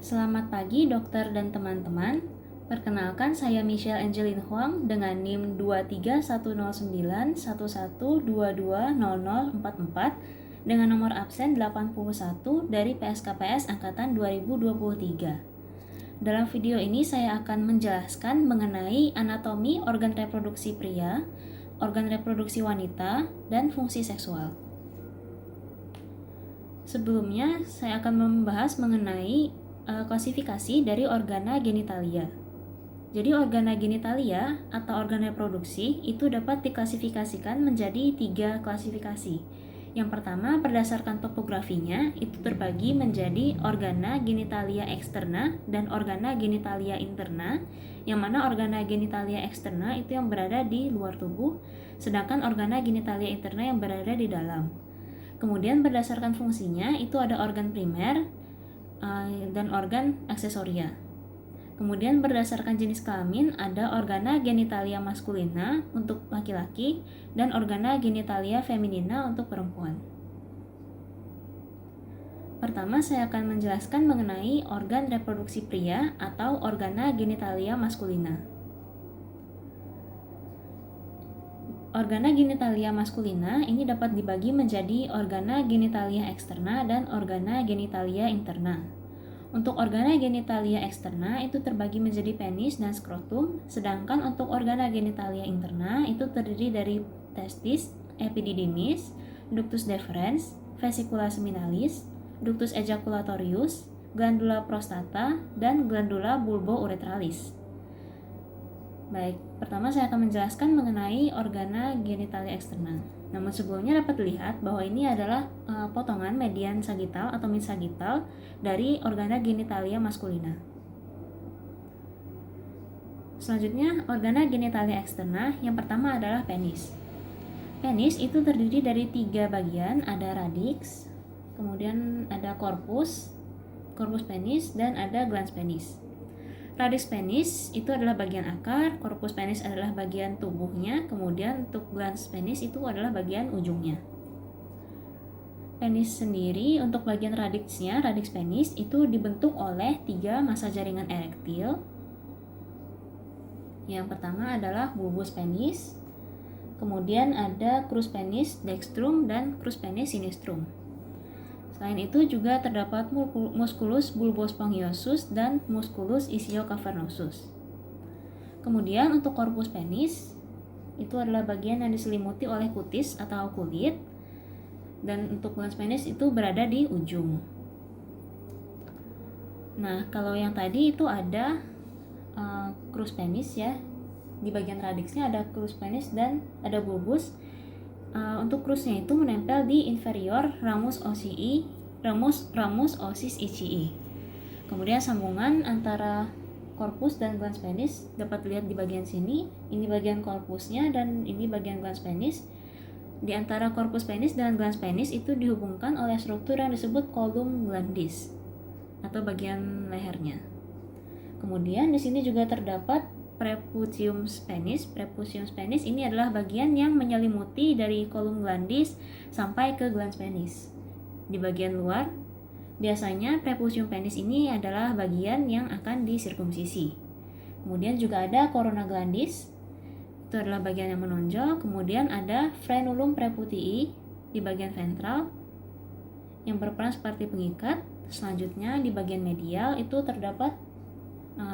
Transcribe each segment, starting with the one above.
Selamat pagi dokter dan teman-teman. Perkenalkan saya Michelle Angeline Huang dengan NIM 2310911220044 dengan nomor absen 81 dari PSKPS angkatan 2023. Dalam video ini saya akan menjelaskan mengenai anatomi organ reproduksi pria, organ reproduksi wanita, dan fungsi seksual. Sebelumnya, saya akan membahas mengenai klasifikasi dari organa genitalia. Jadi organa genitalia atau organ reproduksi itu dapat diklasifikasikan menjadi 3 klasifikasi. Yang pertama, berdasarkan topografinya itu terbagi menjadi organa genitalia externa dan organa genitalia interna, yang mana organa genitalia externa itu yang berada di luar tubuh, sedangkan organa genitalia interna yang berada di dalam. Kemudian berdasarkan fungsinya itu ada organ primer dan organ aksesoria. Kemudian berdasarkan jenis kelamin ada organa genitalia maskulina untuk laki-laki dan organa genitalia feminina untuk perempuan. Pertama, saya akan menjelaskan mengenai organ reproduksi pria atau organa genitalia maskulina. Organa genitalia maskulina ini dapat dibagi menjadi organa genitalia externa dan organa genitalia interna. Untuk organa genitalia externa itu terbagi menjadi penis dan skrotum, sedangkan untuk organa genitalia interna itu terdiri dari testis, epididymis, ductus deferens, vesicula seminalis, ductus ejaculatorius, glandula prostata, dan glandula bulbouretralis. Baik, pertama saya akan menjelaskan mengenai organa genitalia eksterna. Namun sebelumnya dapat dilihat bahwa ini adalah potongan median sagital atau mid sagital dari organa genitalia maskulina. Selanjutnya, organa genitalia eksterna yang pertama adalah penis. Penis itu terdiri dari 3 bagian, ada radix, kemudian ada corpus penis, dan ada glans penis. Radix penis itu adalah bagian akar, corpus penis adalah bagian tubuhnya, kemudian untuk glans penis itu adalah bagian ujungnya. Penis sendiri untuk bagian radixnya, radix penis itu dibentuk oleh 3 massa jaringan erektil. Yang pertama adalah bulbus penis, kemudian ada crus penis dextrum dan crus penis sinistrum. Selain itu juga terdapat musculus bulbospongiosus dan musculus ischiocavernosus. Kemudian untuk corpus penis itu adalah bagian yang diselimuti oleh kutis atau kulit, dan untuk glans penis itu berada di ujung. Nah, kalau yang tadi itu ada crus penis ya, di bagian radixnya ada crus penis dan ada bulbus. Untuk crusnya itu menempel di inferior ramus osis ischii. Kemudian sambungan antara corpus dan glans penis dapat dilihat di bagian sini. Ini bagian corpusnya dan ini bagian glans penis. Di antara corpus penis dan glans penis itu dihubungkan oleh struktur yang disebut column glandis atau bagian lehernya. Kemudian di sini juga terdapat prepucium penis. Prepucium penis ini adalah bagian yang menyelimuti dari kolum glandis sampai ke glans penis. Di bagian luar, biasanya prepucium penis ini adalah bagian yang akan disirkumsisi. Kemudian juga ada corona glandis, itu adalah bagian yang menonjol. Kemudian ada frenulum preputii di bagian ventral yang berperan seperti pengikat. Selanjutnya di bagian medial itu terdapat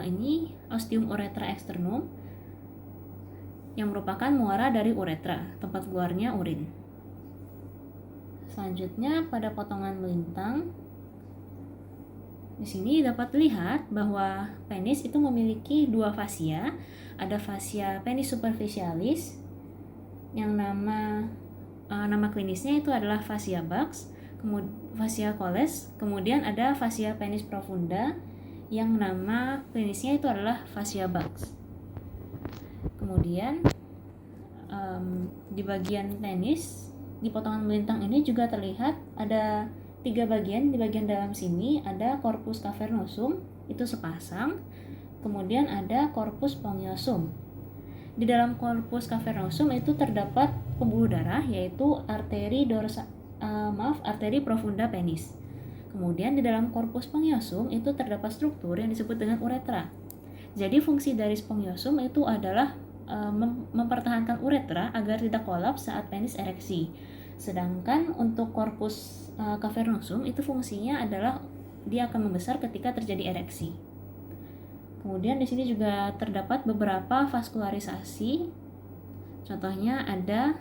ini ostium uretra externum yang merupakan muara dari uretra, tempat keluarnya urin. Selanjutnya pada potongan melintang, di sini dapat dilihat bahwa penis itu memiliki 2 fasia. Ada fasia penis superficialis yang nama klinisnya itu adalah fasia Bax, kemudian fasia coles, kemudian ada fasia penis profunda yang nama klinisnya itu adalah fasia Bax. Kemudian di bagian penis, di potongan melintang ini juga terlihat ada 3 bagian. Di bagian dalam sini ada corpus cavernosum, itu sepasang. Kemudian ada corpus spongiosum. Di dalam corpus cavernosum itu terdapat pembuluh darah, yaitu arteri profunda penis. Kemudian di dalam korpus spongiosum itu terdapat struktur yang disebut dengan uretra. Jadi fungsi dari spongiosum itu adalah mempertahankan uretra agar tidak kolaps saat penis ereksi. Sedangkan untuk korpus cavernosum itu fungsinya adalah dia akan membesar ketika terjadi ereksi. Kemudian di sini juga terdapat beberapa vaskularisasi. Contohnya ada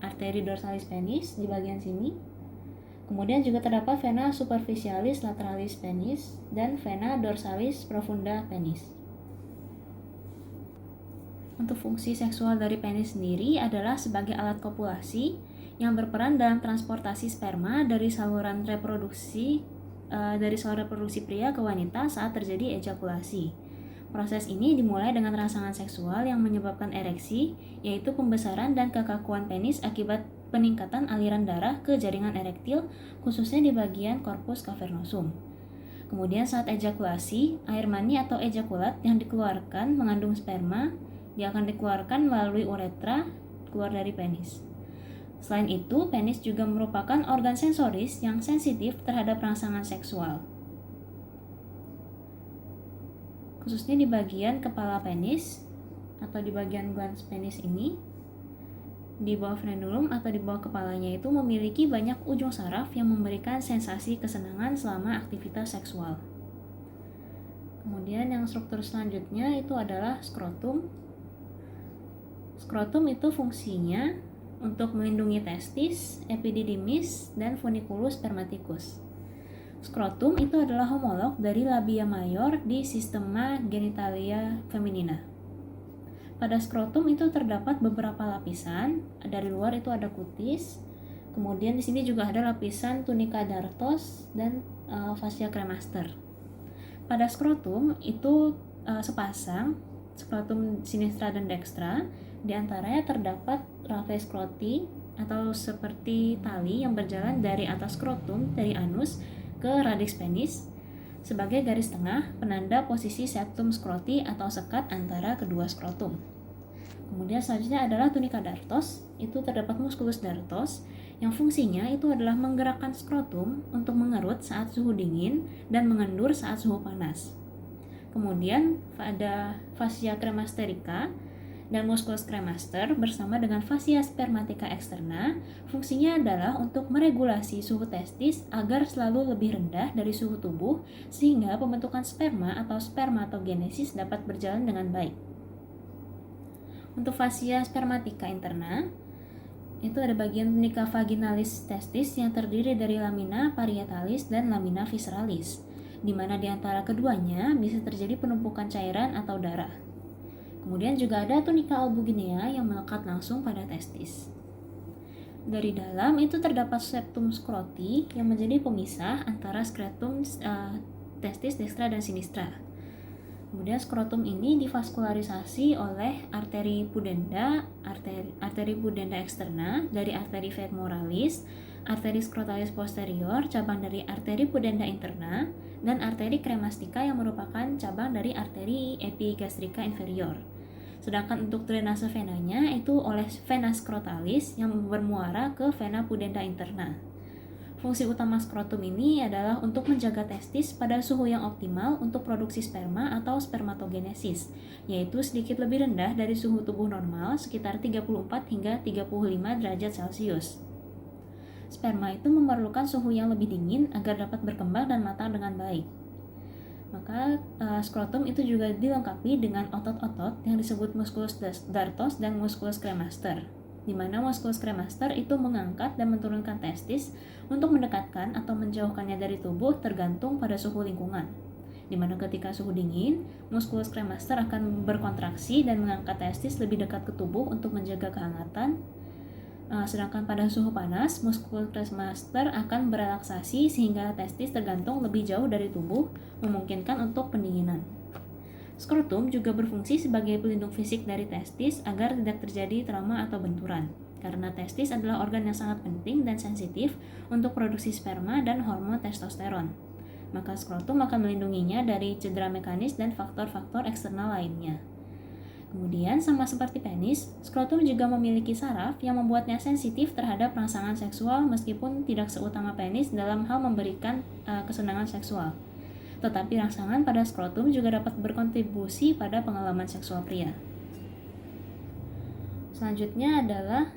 arteri dorsalis penis di bagian sini. Kemudian juga terdapat vena superficialis lateralis penis dan vena dorsalis profunda penis. Untuk fungsi seksual dari penis sendiri adalah sebagai alat kopulasi yang berperan dalam transportasi sperma dari saluran reproduksi pria ke wanita saat terjadi ejakulasi. Proses ini dimulai dengan rangsangan seksual yang menyebabkan ereksi, yaitu pembesaran dan kekakuan penis akibat peningkatan aliran darah ke jaringan erektil, khususnya di bagian korpus cavernosum. Kemudian saat ejakulasi, air mani atau ejakulat yang dikeluarkan mengandung sperma, dia akan dikeluarkan melalui uretra keluar dari penis. Selain itu, penis juga merupakan organ sensoris yang sensitif terhadap rangsangan seksual. Khususnya di bagian kepala penis atau di bagian glans penis ini, di bawah frenulum atau di bawah kepalanya itu memiliki banyak ujung saraf yang memberikan sensasi kesenangan selama aktivitas seksual. Kemudian yang struktur selanjutnya itu adalah skrotum. Skrotum itu fungsinya untuk melindungi testis, epididymis, dan funiculus spermaticus. Skrotum itu adalah homolog dari labia major di sistema genitalia feminina. Pada skrotum itu terdapat beberapa lapisan. Dari luar itu ada kutis. Kemudian di sini juga ada lapisan tunica dartos dan fascia cremaster. Pada skrotum itu sepasang, skrotum sinistra dan dextra. Di antaranya terdapat raffe scroti atau seperti tali yang berjalan dari atas skrotum dari anus ke radix penis sebagai garis tengah penanda posisi septum scroti atau sekat antara kedua skrotum. Kemudian selanjutnya adalah tunica dartos. Itu terdapat musculus dartos yang fungsinya itu adalah menggerakkan skrotum untuk mengerut saat suhu dingin dan mengendur saat suhu panas. Kemudian ada fascia cremasterica dan musculus cremaster bersama dengan fascia spermatica externa, fungsinya adalah untuk meregulasi suhu testis agar selalu lebih rendah dari suhu tubuh sehingga pembentukan sperma atau spermatogenesis dapat berjalan dengan baik. Untuk fascia spermatica interna, itu ada bagian tunica vaginalis testis yang terdiri dari lamina parietalis dan lamina visceralis, di mana di antara keduanya bisa terjadi penumpukan cairan atau darah. Kemudian juga ada tunica albuginea yang melekat langsung pada testis. Dari dalam itu terdapat septum scroti yang menjadi pemisah antara skrotum testis dextra dan sinistra. Kemudian skrotum ini divaskularisasi oleh arteri pudenda, arteri pudenda externa dari arteri femoralis, arteri scrotalis posterior, cabang dari arteri pudenda interna, dan arteri cremastica yang merupakan cabang dari arteri epigastrika inferior. Sedangkan untuk drainase venanya itu oleh vena scrotalis yang bermuara ke vena pudenda interna. Fungsi utama skrotum ini adalah untuk menjaga testis pada suhu yang optimal untuk produksi sperma atau spermatogenesis, yaitu sedikit lebih rendah dari suhu tubuh normal sekitar 34 hingga 35 derajat Celcius. Sperma itu memerlukan suhu yang lebih dingin agar dapat berkembang dan matang dengan baik. Maka skrotum itu juga dilengkapi dengan otot-otot yang disebut musculus dartos dan musculus cremaster, di mana musculus cremaster itu mengangkat dan menurunkan testis untuk mendekatkan atau menjauhkannya dari tubuh tergantung pada suhu lingkungan. Di mana ketika suhu dingin, musculus cremaster akan berkontraksi dan mengangkat testis lebih dekat ke tubuh untuk menjaga kehangatan. Sedangkan pada suhu panas, musculus cremaster akan berelaksasi sehingga testis tergantung lebih jauh dari tubuh, memungkinkan untuk pendinginan. Skrotum juga berfungsi sebagai pelindung fisik dari testis agar tidak terjadi trauma atau benturan, karena testis adalah organ yang sangat penting dan sensitif untuk produksi sperma dan hormon testosteron. Maka skrotum akan melindunginya dari cedera mekanis dan faktor-faktor eksternal lainnya. Kemudian, sama seperti penis, skrotum juga memiliki saraf yang membuatnya sensitif terhadap rangsangan seksual meskipun tidak seutama penis dalam hal memberikan kesenangan seksual. Tetapi rangsangan pada skrotum juga dapat berkontribusi pada pengalaman seksual pria. Selanjutnya adalah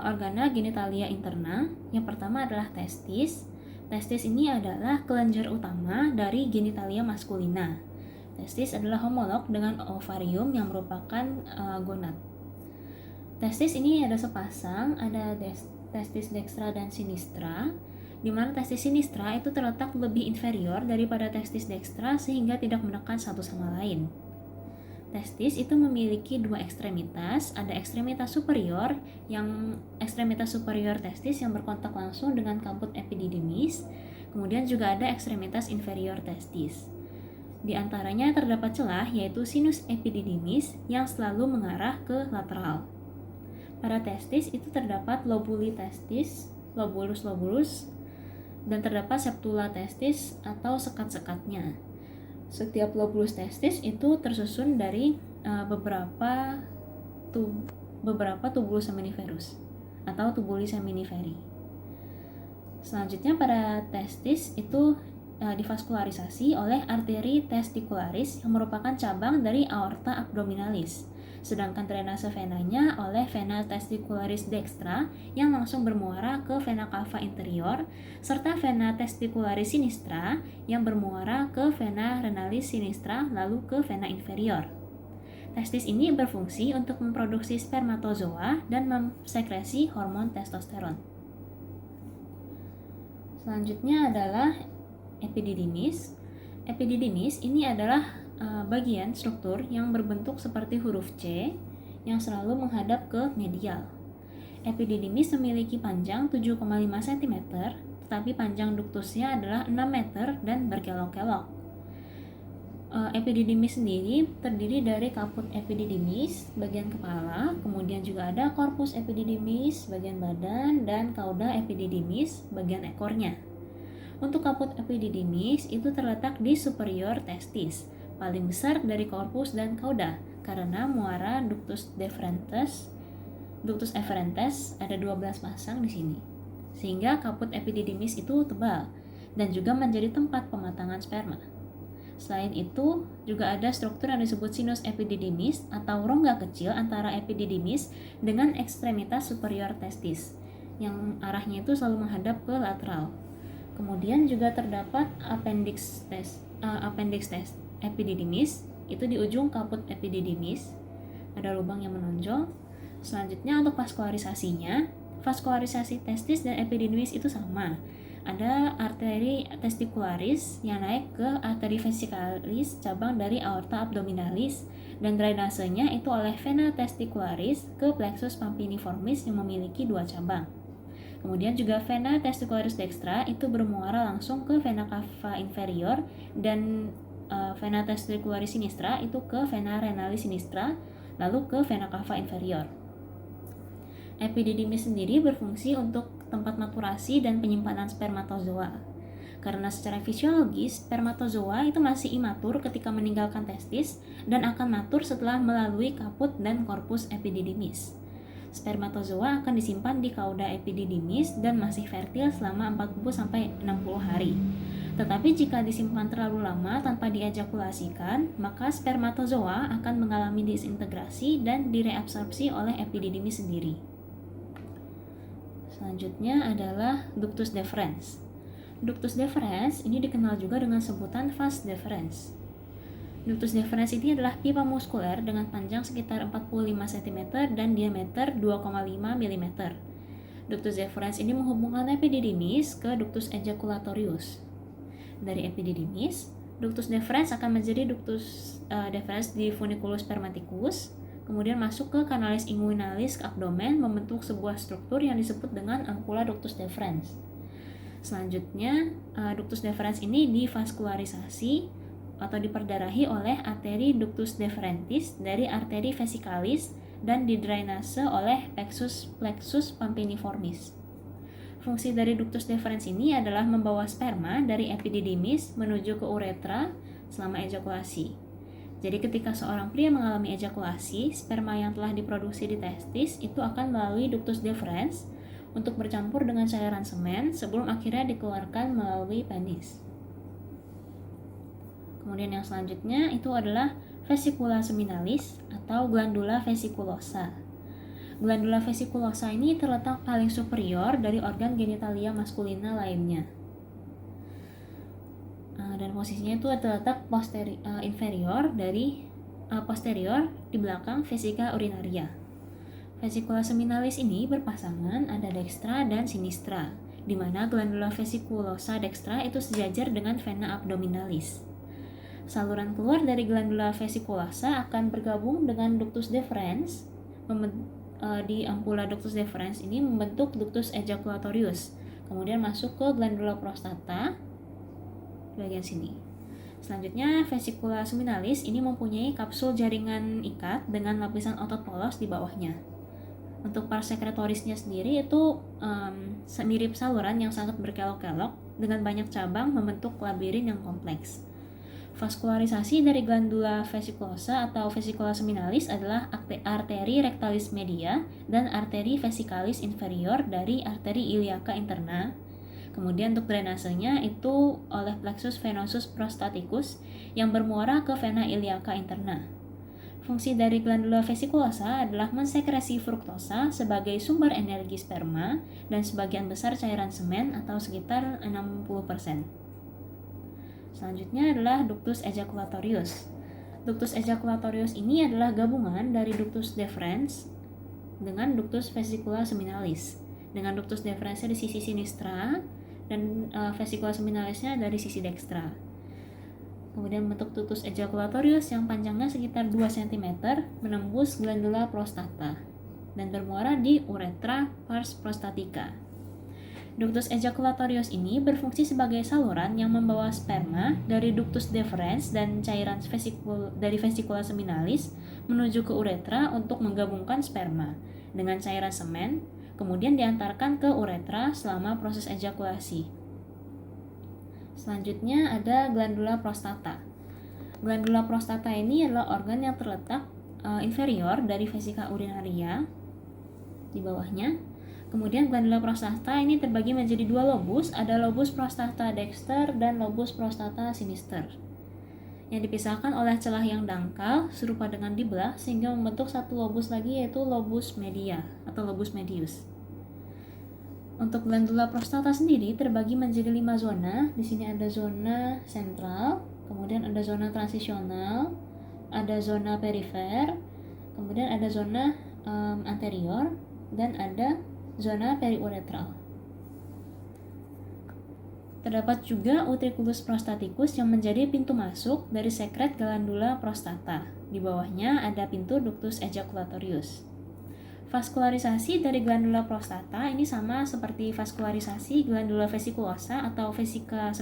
organa genitalia interna. Yang pertama adalah testis. Testis ini adalah kelenjar utama dari genitalia maskulina. Testis adalah homolog dengan ovarium yang merupakan gonad. Testis ini ada sepasang, ada testis dextra dan sinistra, di mana testis sinistra itu terletak lebih inferior daripada testis dextra sehingga tidak menekan satu sama lain. Testis itu memiliki dua ekstremitas, ada ekstremitas superior testis yang berkontak langsung dengan kabut epididymis, kemudian juga ada ekstremitas inferior testis. Di antaranya terdapat celah yaitu sinus epididymis yang selalu mengarah ke lateral. Pada testis itu terdapat lobuli testis, lobulus, dan terdapat septula testis atau sekat-sekatnya. Setiap lobulus testis itu tersusun dari beberapa tubulus seminiferus atau tubuli seminiferi. Selanjutnya pada testis itu divaskularisasi oleh arteri testicularis yang merupakan cabang dari aorta abdominalis. Sedangkan drainase venanya oleh vena testicularis dextra yang langsung bermuara ke vena cava interior serta vena testicularis sinistra yang bermuara ke vena renalis sinistra lalu ke vena inferior. Testis ini berfungsi untuk memproduksi spermatozoa dan memsekresi hormon testosteron. Selanjutnya adalah epididymis. Epididymis ini adalah bagian struktur yang berbentuk seperti huruf C yang selalu menghadap ke medial. Epididymis memiliki panjang 7,5 cm, tetapi panjang duktusnya adalah 6 meter dan berkelok-kelok. Epididymis sendiri terdiri dari kaput epididymis bagian kepala, kemudian juga ada korpus epididymis bagian badan, dan cauda epididymis bagian ekornya. Untuk kaput epididymis itu terletak di superior testis, paling besar dari korpus dan cauda, karena muara ductus efferentes ada 12 pasang di sini. Sehingga kaput epididymis itu tebal dan juga menjadi tempat pematangan sperma. Selain itu, juga ada struktur yang disebut sinus epididymis atau rongga kecil antara epididymis dengan ekstremitas superior testis, yang arahnya itu selalu menghadap ke lateral. Kemudian juga terdapat appendix epididymis, itu di ujung kaput epididymis, ada lubang yang menonjol. Selanjutnya untuk vaskularisasinya, vaskularisasi testis dan epididymis itu sama. Ada arteri testicularis yang naik ke arteri vesicalis cabang dari aorta abdominalis, dan drainasenya itu oleh vena testicularis ke plexus pampiniformis yang memiliki 2 cabang. Kemudian juga vena testicularis dextra itu bermuara langsung ke vena cava inferior, dan vena testicularis sinistra itu ke vena renalis sinistra lalu ke vena cava inferior. Epididymis sendiri berfungsi untuk tempat maturasi dan penyimpanan spermatozoa. Karena secara fisiologis, spermatozoa itu masih imatur ketika meninggalkan testis dan akan matur setelah melalui kaput dan korpus epididymis. Spermatozoa akan disimpan di cauda epididymis dan masih fertil selama 40-60 hari. Tetapi jika disimpan terlalu lama tanpa diejakulasikan, maka spermatozoa akan mengalami disintegrasi dan direabsorpsi oleh epididymis sendiri. Selanjutnya adalah ductus deferens. Ductus deferens ini dikenal juga dengan sebutan vas deferens. Ductus deferens ini adalah pipa muskuler dengan panjang sekitar 45 cm dan diameter 2,5 mm. Ductus deferens ini menghubungkan epididymis ke ductus ejaculatorius. Dari epididymis, ductus deferens akan menjadi ductus deferens di funiculus spermaticus, kemudian masuk ke canalis inguinalis ke abdomen membentuk sebuah struktur yang disebut dengan ampula ductus deferens. Selanjutnya, ductus deferens ini divaskularisasi atau diperdarahi oleh arteri ductus deferentis dari arteri vesicalis dan didrainase oleh plexus pampiniformis. Fungsi dari ductus deferens ini adalah membawa sperma dari epididymis menuju ke uretra selama ejakulasi. Jadi ketika seorang pria mengalami ejakulasi, sperma yang telah diproduksi di testis itu akan melalui ductus deferens untuk bercampur dengan cairan semen sebelum akhirnya dikeluarkan melalui penis. Kemudian yang selanjutnya itu adalah vesicula seminalis atau glandula vesiculosa. Glandula vesiculosa ini terletak paling superior dari organ genitalia maskulina lainnya. Dan posisinya itu terletak posterior di belakang vesika urinaria. Vesicula seminalis ini berpasangan ada dextra dan sinistra, di mana glandula vesiculosa dextra itu sejajar dengan vena abdominalis. Saluran keluar dari glandula vesiculosa akan bergabung dengan ductus deferens. Di ampula ductus deferens ini membentuk ductus ejaculatorius, kemudian masuk ke glandula prostata bagian sini. Selanjutnya, vesicula seminalis ini mempunyai kapsul jaringan ikat dengan lapisan otot polos di bawahnya. Untuk pars sekretorisnya sendiri itu mirip saluran yang sangat berkelok-kelok dengan banyak cabang membentuk labirin yang kompleks. Vaskularisasi dari glandula vesiculosa atau vesicula seminalis adalah arteri rectalis media dan arteri vesicalis inferior dari arteri iliaca interna. Kemudian untuk drainasenya itu oleh plexus venosus prostaticus yang bermuara ke vena iliaca interna. Fungsi dari glandula vesiculosa adalah mensekresi fruktosa sebagai sumber energi sperma dan sebagian besar cairan semen atau sekitar 60%. Selanjutnya adalah ductus ejaculatorius. Ductus ejaculatorius ini adalah gabungan dari ductus deferens dengan ductus vesicula seminalis. Dengan ductus deferensnya di sisi sinistra dan vesicula seminalisnya dari sisi dextra. Kemudian bentuk ductus ejaculatorius yang panjangnya sekitar 2 cm menembus glandula prostata dan bermuara di uretra pars prostatica. Ductus ejaculatorius ini berfungsi sebagai saluran yang membawa sperma dari ductus deferens dan cairan dari vesicula seminalis menuju ke uretra untuk menggabungkan sperma dengan cairan semen, kemudian diantarkan ke uretra selama proses ejakulasi. Selanjutnya ada glandula prostata. Glandula prostata ini adalah organ yang terletak inferior dari vesika urinaria di bawahnya. Kemudian glandula prostata ini terbagi menjadi 2 lobus, ada lobus prostata dexter dan lobus prostata sinister, yang dipisahkan oleh celah yang dangkal serupa dengan dibelah sehingga membentuk satu lobus lagi yaitu lobus media atau lobus medius. Untuk glandula prostata sendiri terbagi menjadi 5 zona. Di sini ada zona sentral, kemudian ada zona transisional, ada zona perifer, kemudian ada zona anterior, dan ada zona periuretral. Terdapat juga utriculus prostaticus yang menjadi pintu masuk dari sekret glandula prostata. Di bawahnya ada pintu ductus ejaculatorius. Vaskularisasi dari glandula prostata ini sama seperti vaskularisasi glandula vesiculosa atau vesika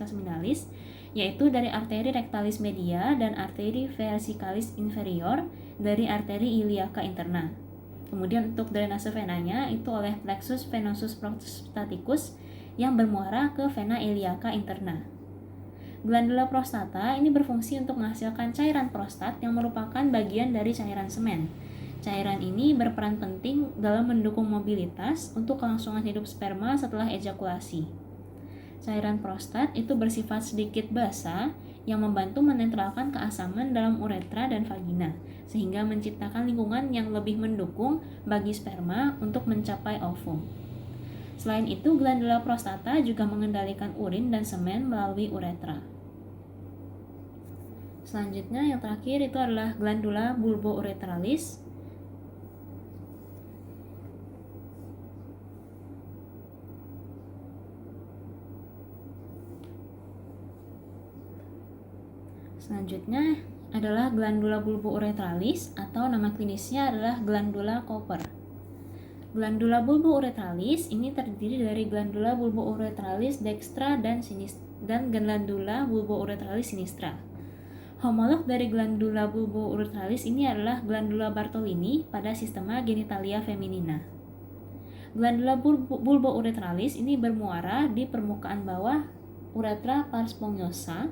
seminalis, yaitu dari arteri rectalis media dan arteri vesicalis inferior dari arteri iliaca interna. Kemudian untuk drainase venanya itu oleh plexus venosus prostaticus yang bermuara ke vena iliaca interna. Glandula prostata ini berfungsi untuk menghasilkan cairan prostat yang merupakan bagian dari cairan semen. Cairan ini berperan penting dalam mendukung mobilitas untuk kelangsungan hidup sperma setelah ejakulasi. Cairan prostat itu bersifat sedikit basah yang membantu menetralkan keasaman dalam uretra dan vagina, sehingga menciptakan lingkungan yang lebih mendukung bagi sperma untuk mencapai ovum. Selain itu, glandula prostata juga mengendalikan urin dan semen melalui uretra. Selanjutnya, yang terakhir itu adalah glandula bulbouretralis. Selanjutnya adalah glandula bulbouretralis atau nama klinisnya adalah glandula Cooper. Glandula bulbouretralis ini terdiri dari glandula bulbouretralis dextra dan glandula bulbouretralis sinistra. Homolog dari glandula bulbouretralis ini adalah glandula Bartolini pada sistema genitalia feminina. Glandula bulbouretralis ini bermuara di permukaan bawah uretra pars spongiosa.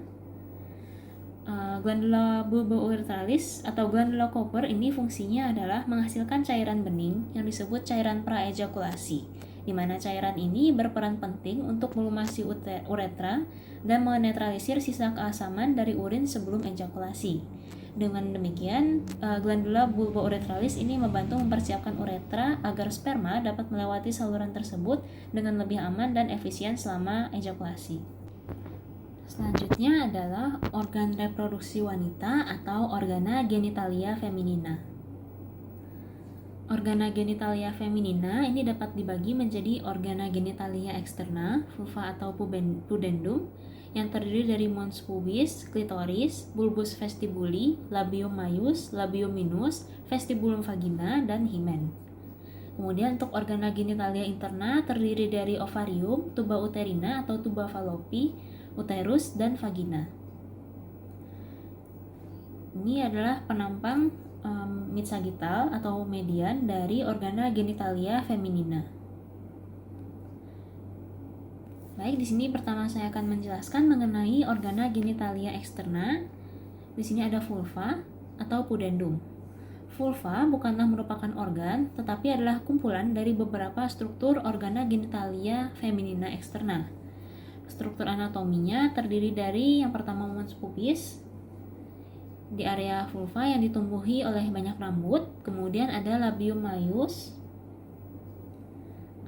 Glandula bulbouretralis atau glandula Cooper ini fungsinya adalah menghasilkan cairan bening yang disebut cairan praejakulasi, di mana cairan ini berperan penting untuk melumasi uretra dan menetralisir sisa keasaman dari urin sebelum ejakulasi. Dengan demikian, glandula bulbouretralis ini membantu mempersiapkan uretra agar sperma dapat melewati saluran tersebut dengan lebih aman dan efisien selama ejakulasi. Selanjutnya adalah organ reproduksi wanita atau organa genitalia feminina. Organa genitalia feminina ini dapat dibagi menjadi organa genitalia externa, vulva atau pudendum, yang terdiri dari mons pubis, klitoris, bulbus vestibuli, labium maius, labium minus, vestibulum vagina, dan himen. Kemudian untuk organa genitalia interna terdiri dari ovarium, tuba uterina atau tuba fallopi, uterus, dan vagina. Ini adalah penampang mid-sagittal atau median dari organa genitalia feminina. Baik, di sini pertama saya akan menjelaskan mengenai organa genitalia externa. Di sini ada vulva atau pudendum. Vulva bukanlah merupakan organ, tetapi adalah kumpulan dari beberapa struktur organa genitalia feminina externa. Struktur anatominya terdiri dari yang pertama mons pubis di area vulva yang ditumbuhi oleh banyak rambut, kemudian ada labium maius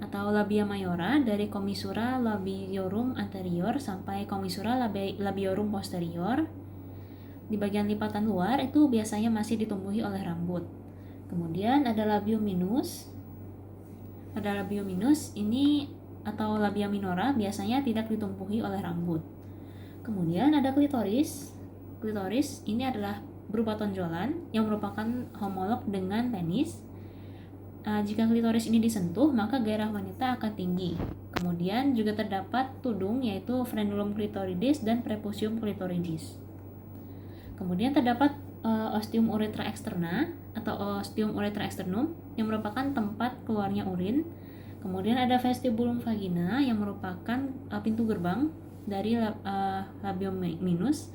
atau labia mayora dari commissura labiorum anterior sampai commissura labiorum posterior. Di bagian lipatan luar itu biasanya masih ditumbuhi oleh rambut. Kemudian ada labium minus. Pada labium minus ini atau labia minora biasanya tidak ditumpuhi oleh rambut. Kemudian ada klitoris. Klitoris ini adalah berupa tonjolan yang merupakan homolog dengan penis. Jika klitoris ini disentuh, maka gairah wanita akan tinggi. Kemudian juga terdapat tudung yaitu frenulum clitoridis dan prepucium clitoridis. Kemudian terdapat ostium uretra externa atau ostium uretra externum yang merupakan tempat keluarnya urin. Kemudian ada vestibulum vagina yang merupakan pintu gerbang dari labium minus,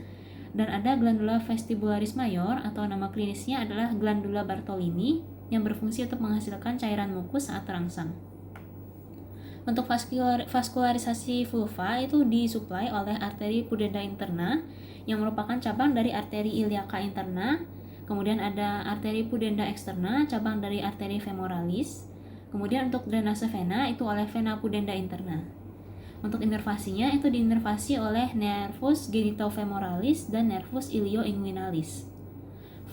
dan ada glandula vestibularis mayor atau nama klinisnya adalah glandula Bartolini yang berfungsi untuk menghasilkan cairan mukus saat terangsang. Untuk vaskularisasi vulva itu disuplai oleh arteri pudenda interna yang merupakan cabang dari arteri iliaca interna. Kemudian ada arteri pudenda externa, cabang dari arteri femoralis. Kemudian untuk drainase vena itu oleh vena pudenda interna. Untuk inervasinya itu diinervasi oleh nervus genitofemoralis dan nervus ilioinguinalis.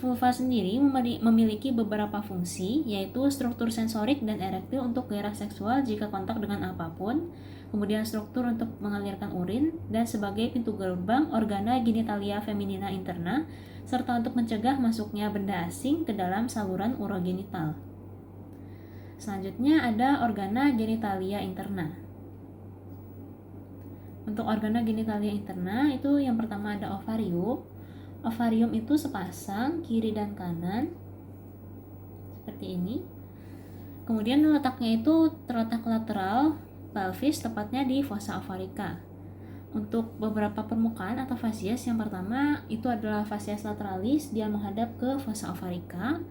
Vulva sendiri memiliki beberapa fungsi, yaitu struktur sensorik dan erektil untuk gairah seksual jika kontak dengan apapun, kemudian struktur untuk mengalirkan urin, dan sebagai pintu gerbang organa genitalia feminina interna, serta untuk mencegah masuknya benda asing ke dalam saluran urogenital. Selanjutnya ada organa genitalia interna. Untuk organa genitalia interna itu yang pertama ada ovarium. Ovarium itu sepasang kiri dan kanan seperti ini. Kemudian letaknya itu terletak lateral pelvis, tepatnya di fossa ovarica. Untuk beberapa permukaan atau fasies, yang pertama itu adalah fasies lateralis, dia menghadap ke fossa ovarica.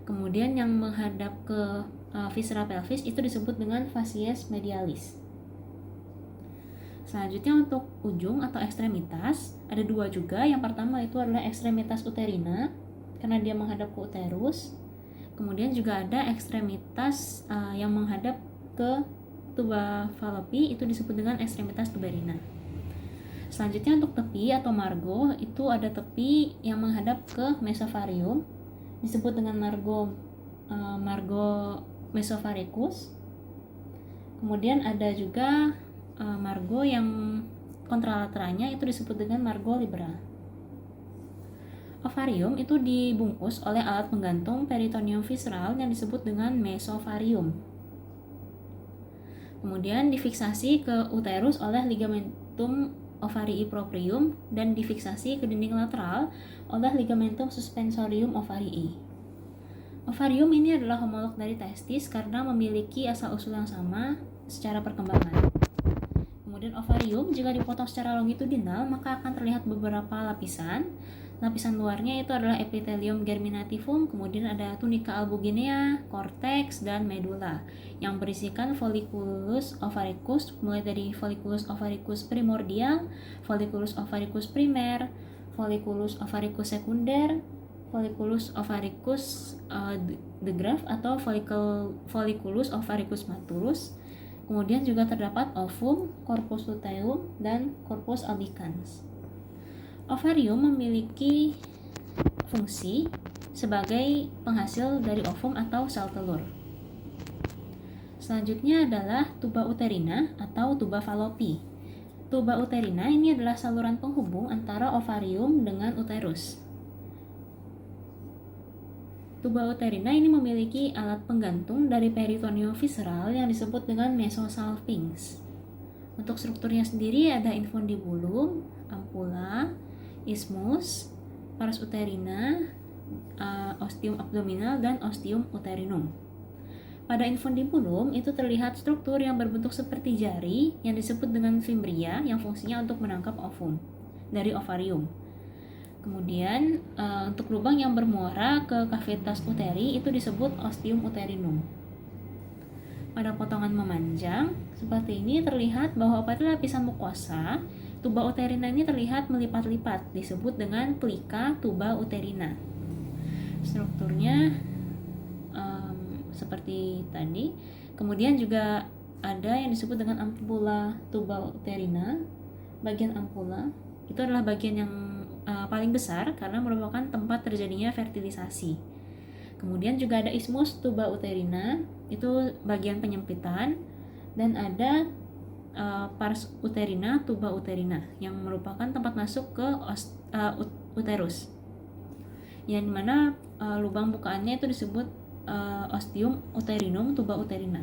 Kemudian yang menghadap ke viscera pelvis itu disebut dengan fasies medialis. Selanjutnya untuk ujung atau ekstremitas ada dua juga. Yang pertama itu adalah ekstremitas uterina karena dia menghadap ke uterus. Kemudian juga ada ekstremitas yang menghadap ke tuba fallopi, itu disebut dengan ekstremitas tuberina. Selanjutnya untuk tepi atau margo itu ada tepi yang menghadap ke mesovarium, disebut dengan margo mesovaricus. Kemudian ada juga margo yang kontralateralnya itu disebut dengan margo libera. Ovarium itu dibungkus oleh alat penggantung peritoneum visceral yang disebut dengan mesovarium. Kemudian difiksasi ke uterus oleh ligamentum ovarii proprium dan difiksasi ke dinding lateral oleh ligamentum suspensorium ovarii. Ovarium ini adalah homolog dari testis karena memiliki asal-usul yang sama secara perkembangan. Kemudian ovarium jika dipotong secara longitudinal maka akan terlihat beberapa lapisan. Lapisan luarnya itu adalah epithelium germinativum, kemudian ada tunica albuginea, cortex, dan medula yang berisikan folliculus ovaricus mulai dari folliculus ovaricus primordial, folliculus ovaricus primer, folliculus ovaricus sekunder, folliculus ovaricus the graft atau folliculus ovaricus maturus. Kemudian juga terdapat ovum, corpus luteum, dan corpus albicans. Ovarium memiliki fungsi sebagai penghasil dari ovum atau sel telur. Selanjutnya adalah tuba uterina atau tuba fallopi. Tuba uterina ini adalah saluran penghubung antara ovarium dengan uterus. Tuba uterina ini memiliki alat penggantung dari peritoneum visceral yang disebut dengan mesosalpinx. Untuk strukturnya sendiri ada infundibulum, ampula, isthmus, pars uterina, ostium abdominal, dan ostium uterinum. Pada infundibulum itu terlihat struktur yang berbentuk seperti jari yang disebut dengan fimbria yang fungsinya untuk menangkap ovum dari ovarium. Kemudian untuk lubang yang bermuara ke cavitas uteri itu disebut ostium uterinum. Pada potongan memanjang seperti ini terlihat bahwa pada lapisan mukosa tuba uterina ini terlihat melipat-lipat, disebut dengan plika tuba uterina. Strukturnya seperti tadi. Kemudian juga ada yang disebut dengan ampula tuba uterina. Bagian ampula itu adalah bagian yang paling besar karena merupakan tempat terjadinya fertilisasi. Kemudian juga ada isthmus tuba uterina, itu bagian penyempitan, dan ada pars uterina tuba uterina yang merupakan tempat masuk ke uterus, yang dimana lubang bukaannya itu disebut ostium uterinum tuba uterina.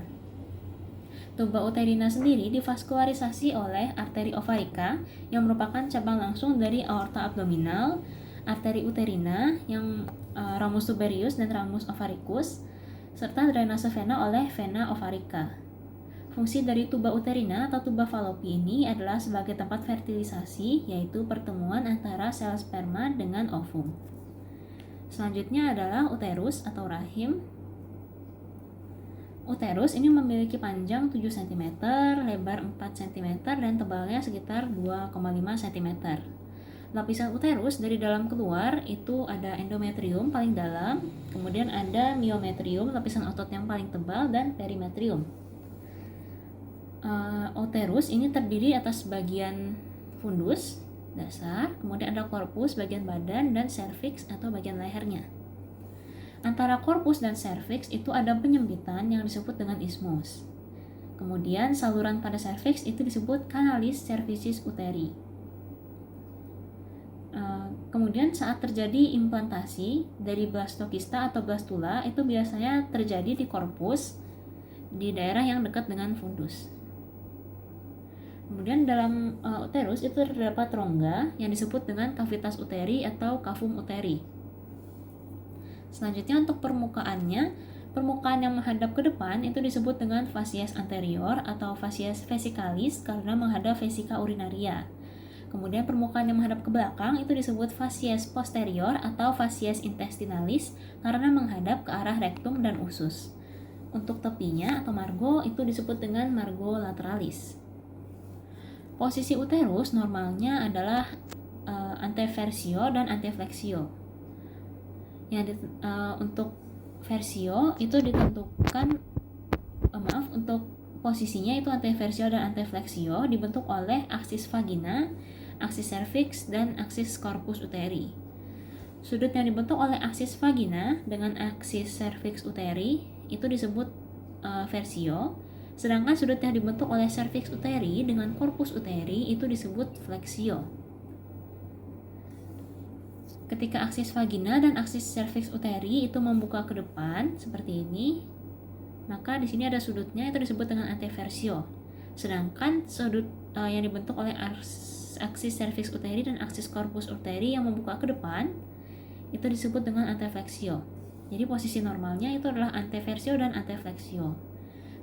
Tuba uterina sendiri divaskularisasi oleh arteri ovarica yang merupakan cabang langsung dari aorta abdominal, arteri uterina yang ramus tuberius dan ramus ovaricus, serta drainase vena oleh vena ovarica. Fungsi dari tuba uterina atau tuba fallopi ini adalah sebagai tempat fertilisasi, yaitu pertemuan antara sel sperma dengan ovum. Selanjutnya adalah uterus atau rahim. Uterus ini memiliki panjang 7 cm, lebar 4 cm, dan tebalnya sekitar 2,5 cm. Lapisan uterus dari dalam keluar itu ada endometrium paling dalam, kemudian ada myometrium, lapisan otot yang paling tebal, dan perimetrium. Uterus ini terdiri atas bagian fundus dasar, kemudian ada korpus bagian badan, dan cervix atau bagian lehernya. Antara korpus dan cervix itu ada penyempitan yang disebut dengan isthmus. Kemudian saluran pada cervix itu disebut canalis cervicis uteri. Kemudian saat terjadi implantasi dari blastokista atau blastula itu biasanya terjadi di korpus, di daerah yang dekat dengan fundus. Kemudian dalam uterus itu terdapat rongga yang disebut dengan cavitas uteri atau cavum uteri. Selanjutnya untuk permukaannya, permukaan yang menghadap ke depan itu disebut dengan facies anterior atau facies vesicalis karena menghadap vesika urinaria. Kemudian permukaan yang menghadap ke belakang itu disebut facies posterior atau facies intestinalis karena menghadap ke arah rektum dan usus. Untuk tepinya atau margo itu disebut dengan margo lateralis. Posisi uterus normalnya adalah anteversio dan anteflexio. Untuk versio itu ditentukan untuk posisinya itu anteversio dan anteflexio dibentuk oleh aksis vagina, aksis cervix, dan aksis corpus uteri. Sudut yang dibentuk oleh aksis vagina dengan aksis cervix uteri itu disebut versio, sedangkan sudut yang dibentuk oleh cervix uteri dengan corpus uteri itu disebut flexio. Ketika aksis vagina dan aksis cervix uteri itu membuka ke depan seperti ini, maka di sini ada sudutnya itu disebut dengan anteversio. Sedangkan sudut yang dibentuk oleh aksis cervix uteri dan aksis corpus uteri yang membuka ke depan itu disebut dengan anteflexio. Jadi posisi normalnya itu adalah anteversio dan anteflexio.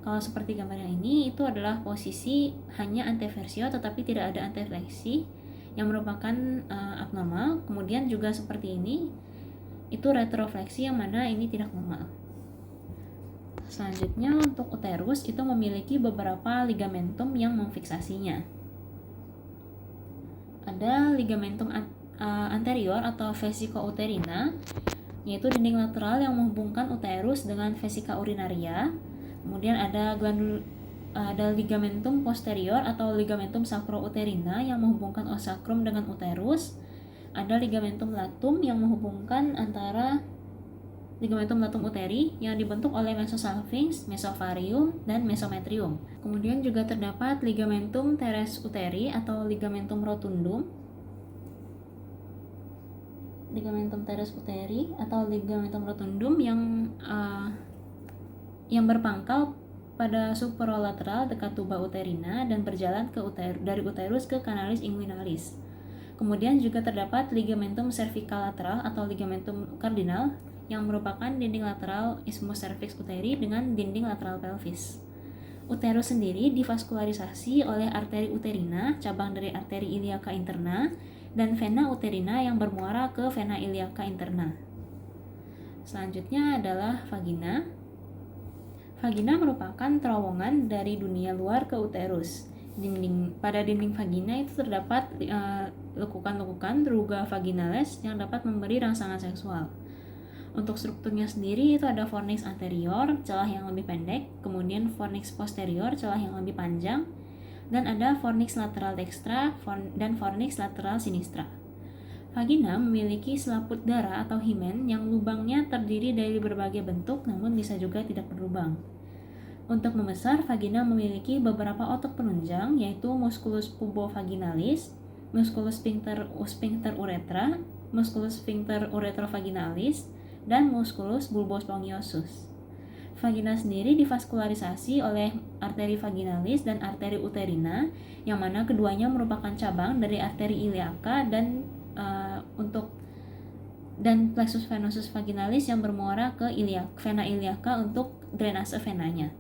Kalau seperti gambar yang ini, itu adalah posisi hanya anteversio tetapi tidak ada antefleksi yang merupakan abnormal. Kemudian juga seperti ini, itu retrofleksi yang mana ini tidak normal. Selanjutnya untuk uterus itu memiliki beberapa ligamentum yang memfiksasinya. Ada ligamentum anterior atau vesica uterina, yaitu dinding lateral yang menghubungkan uterus dengan vesica urinaria. Kemudian ada ligamentum posterior atau ligamentum sacro-uterina yang menghubungkan os sacrum dengan uterus. Ada ligamentum latum yang menghubungkan antara ligamentum latum uteri yang dibentuk oleh mesosalpinx, mesovarium, dan mesometrium. Kemudian juga terdapat ligamentum teres uteri atau ligamentum rotundum. Ligamentum teres uteri atau ligamentum rotundum yang berpangkal pada superolateral dekat tuba uterina dan berjalan dari uterus ke canalis inguinalis. Kemudian juga terdapat ligamentum cervicolateral atau ligamentum cardinal yang merupakan dinding lateral isthmus cervix uteri dengan dinding lateral pelvis. Uterus sendiri divaskularisasi oleh arteri uterina, cabang dari arteri iliaca interna, dan vena uterina yang bermuara ke vena iliaca interna. Selanjutnya adalah vagina. Vagina merupakan terowongan dari dunia luar ke uterus. Pada dinding vagina itu terdapat lekukan-lekukan ruga vaginales yang dapat memberi rangsangan seksual. Untuk strukturnya sendiri itu ada fornix anterior, celah yang lebih pendek, kemudian fornix posterior, celah yang lebih panjang, dan ada fornix lateral dextra dan fornix lateral sinistra. Vagina memiliki selaput darah atau himen yang lubangnya terdiri dari berbagai bentuk namun bisa juga tidak berlubang. Untuk membesar, vagina memiliki beberapa otot penunjang yaitu musculus pubovaginalis, musculus sphincter uretra, musculus sphincter uretrovaginalis, dan musculus bulbospongiosus. Vagina sendiri divaskularisasi oleh arteri vaginalis dan arteri uterina, yang mana keduanya merupakan cabang dari arteri iliaca dan plexus venosus vaginalis yang bermuara ke vena iliaca untuk drainase venanya.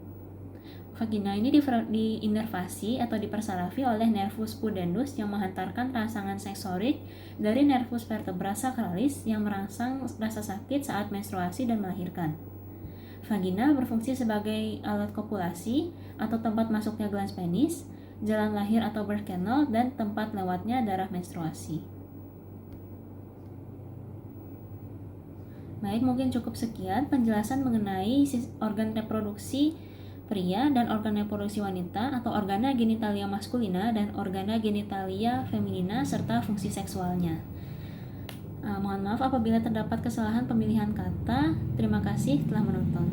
Vagina ini diinervasi atau dipersarafi oleh nervus pudendus yang menghantarkan rangsangan sensorik dari nervus vertebra sacralis yang merangsang rasa sakit saat menstruasi dan melahirkan. Vagina berfungsi sebagai alat kopulasi atau tempat masuknya glans penis, jalan lahir atau birth canal, dan tempat lewatnya darah menstruasi. Baik, mungkin cukup sekian penjelasan mengenai organ reproduksi pria dan organ reproduksi wanita atau organa genitalia maskulina dan organa genitalia feminina serta fungsi seksualnya. Mohon maaf apabila terdapat kesalahan pemilihan kata. Terima kasih telah menonton.